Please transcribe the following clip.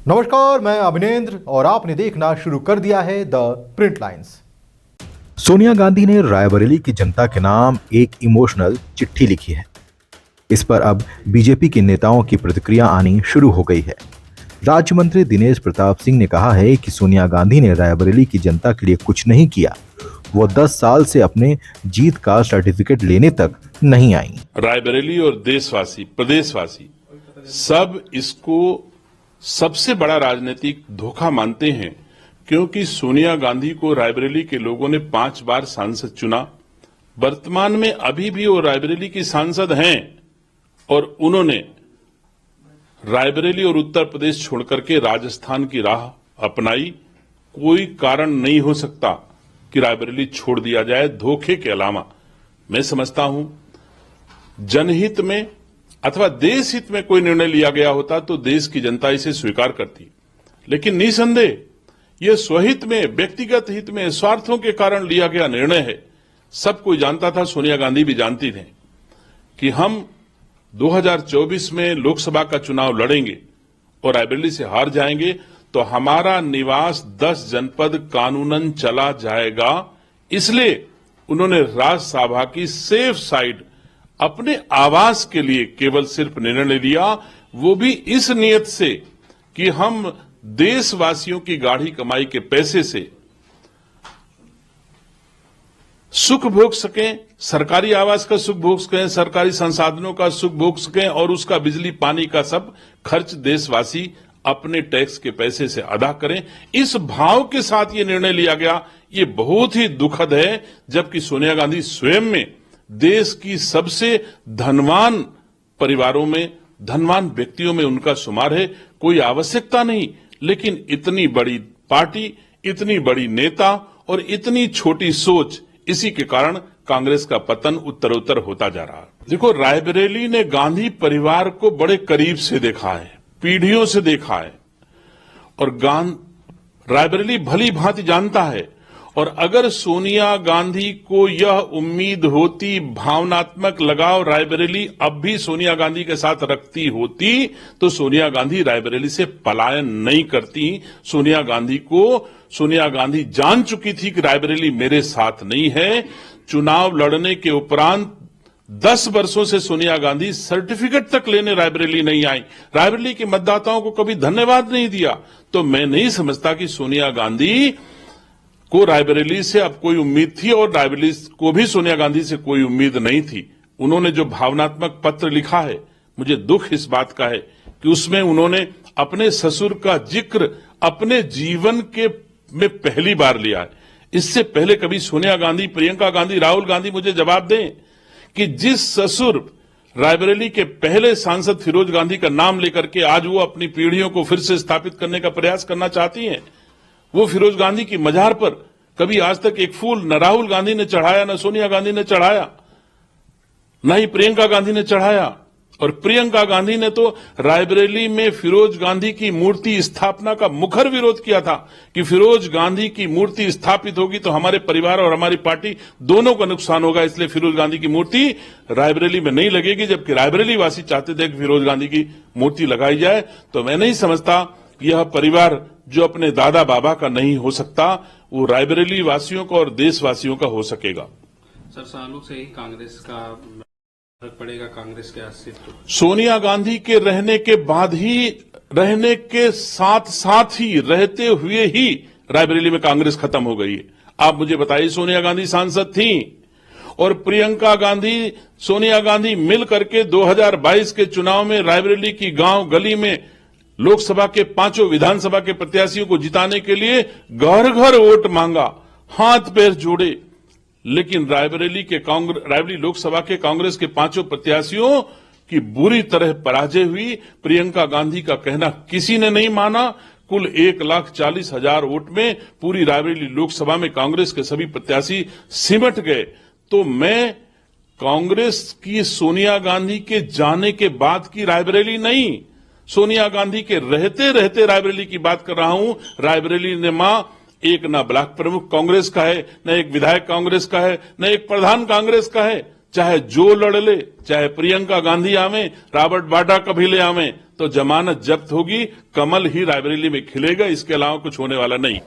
नमस्कार, मैं अभिनेंद्र और आपने देखना शुरू कर दिया है the print lines. Sonia Gandhi ने रायबरेली की जनता के नाम एक इमोशनल चिट्ठी लिखी है। इस पर अब बीजेपी के नेताओं की प्रतिक्रिया आनी शुरू हो गई है। राज्य मंत्री दिनेश प्रताप सिंह ने कहा है कि सोनिया गांधी ने रायबरेली की जनता के लिए कुछ नहीं किया। वो 10 साल से अपने जीत का सर्टिफिकेट लेने तक नहीं आई। रायबरेली और देशवासी, प्रदेशवासी सब इसको सबसे बड़ा राजनीतिक धोखा मानते हैं, क्योंकि सोनिया गांधी को रायबरेली के लोगों ने 5 बार सांसद चुना। वर्तमान में अभी भी वो रायबरेली की सांसद हैं और उन्होंने रायबरेली और उत्तर प्रदेश छोड़कर के राजस्थान की राह अपनाई। कोई कारण नहीं हो सकता कि रायबरेली छोड़ दिया जाए धोखे के अलावा। मैं समझता हूं जनहित में अथवा देश हित में कोई निर्णय लिया गया होता तो देश की जनता इसे स्वीकार करती, लेकिन निसंदेह यह स्वहित में, व्यक्तिगत हित में, स्वार्थों के कारण लिया गया निर्णय है। सब कोई जानता था, सोनिया गांधी भी जानती थे कि हम 2024 में लोकसभा का चुनाव लड़ेंगे और रायबरेली से हार जाएंगे तो हमारा निवास 10 जनपद कानूनन चला जाएगा। इसलिए उन्होंने राज्यसभा की सेफ साइड अपने आवास के लिए केवल सिर्फ निर्णय लिया, वो भी इस नियत से कि हम देशवासियों की गाढ़ी कमाई के पैसे से सुख भोग सकें, सरकारी आवास का सुख भोग सकें, सरकारी संसाधनों का सुख भोग सकें और उसका बिजली पानी का सब खर्च देशवासी अपने टैक्स के पैसे से अदा करें। इस भाव के साथ ये निर्णय लिया गया। ये बहुत ही दुखद है, जबकि सोनिया गांधी स्वयं में देश की सबसे धनवान परिवारों में, धनवान व्यक्तियों में उनका शुमार है। कोई आवश्यकता नहीं, लेकिन इतनी बड़ी पार्टी, इतनी बड़ी नेता और इतनी छोटी सोच, इसी के कारण कांग्रेस का पतन उत्तरोत्तर होता जा रहा है। देखो, रायबरेली ने गांधी परिवार को बड़े करीब से देखा है, पीढ़ियों से देखा है और रायबरेली भली भांति जानता है। और अगर सोनिया गांधी को यह उम्मीद होती, भावनात्मक लगाव रायबरेली अब भी सोनिया गांधी के साथ रखती होती, तो सोनिया गांधी रायबरेली से पलायन नहीं करती। सोनिया गांधी जान चुकी थी कि रायबरेली मेरे साथ नहीं है। चुनाव लड़ने के उपरांत 10 वर्षों से सोनिया गांधी सर्टिफिकेट तक लेने रायबरेली नहीं आई, रायबरेली के मतदाताओं को कभी धन्यवाद नहीं दिया। तो मैं नहीं समझता कि सोनिया गांधी को रायबरेली से अब कोई उम्मीद थी और रायबरेली को भी सोनिया गांधी से कोई उम्मीद नहीं थी। उन्होंने जो भावनात्मक पत्र लिखा है, मुझे दुख इस बात का है कि उसमें उन्होंने अपने ससुर का जिक्र अपने जीवन में पहली बार लिया है। इससे पहले कभी सोनिया गांधी, प्रियंका गांधी, राहुल गांधी मुझे जवाब दें कि जिस ससुर रायबरेली के पहले सांसद फिरोज गांधी का नाम लेकर के आज वो अपनी पीढ़ियों को फिर से स्थापित करने का प्रयास करना चाहती हैं, वो फिरोज गांधी की मजार पर कभी आज तक एक फूल न राहुल गांधी ने चढ़ाया, न सोनिया गांधी ने चढ़ाया, न ही प्रियंका गांधी ने चढ़ाया। और प्रियंका गांधी ने तो रायबरेली में फिरोज गांधी की मूर्ति स्थापना का मुखर विरोध किया था कि फिरोज गांधी की मूर्ति स्थापित होगी तो हमारे परिवार और हमारी पार्टी दोनों का नुकसान होगा, इसलिए फिरोज गांधी की मूर्ति रायबरेली में नहीं लगेगी। जबकि रायबरेली वासी चाहते थे कि फिरोज गांधी की मूर्ति लगाई जाए। तो मैं नहीं समझता यह परिवार जो अपने दादा बाबा का नहीं हो सकता, वो रायबरेली वासियों का और देशवासियों का हो सकेगा। सर, सालों से ही कांग्रेस का फर्क पड़ेगा, कांग्रेस के अस्तित्व। सोनिया गांधी के रहने के बाद ही, रहने के साथ साथ ही, रहते हुए ही रायबरेली में कांग्रेस खत्म हो गई है। आप मुझे बताइए, सोनिया गांधी सांसद थी और प्रियंका गांधी, सोनिया गांधी मिल करके 2022 के चुनाव में रायबरेली की गांव गली में लोकसभा के 5 विधानसभा के प्रत्याशियों को जिताने के लिए घर घर वोट मांगा, हाथ पैर जोड़े। लेकिन रायबरेली लोकसभा के कांग्रेस के 5 प्रत्याशियों की बुरी तरह पराजय हुई। प्रियंका गांधी का कहना किसी ने नहीं माना। कुल 1,40,000 वोट में पूरी रायबरेली लोकसभा में कांग्रेस के सभी प्रत्याशी सिमट गए। तो मैं कांग्रेस की सोनिया गांधी के जाने के बाद की रायबरेली नहीं, सोनिया गांधी के रहते रहते रायबरेली की बात कर रहा हूं। रायबरेली ने मां एक ना ब्लॉक प्रमुख कांग्रेस का है, न एक विधायक कांग्रेस का है, न एक प्रधान कांग्रेस का है। चाहे जो लड़ ले, चाहे प्रियंका गांधी आवे, रॉबर्ट वाड्रा कभी ले आवे, तो जमानत जब्त होगी, कमल ही रायबरेली में खिलेगा, इसके अलावा कुछ होने वाला नहीं।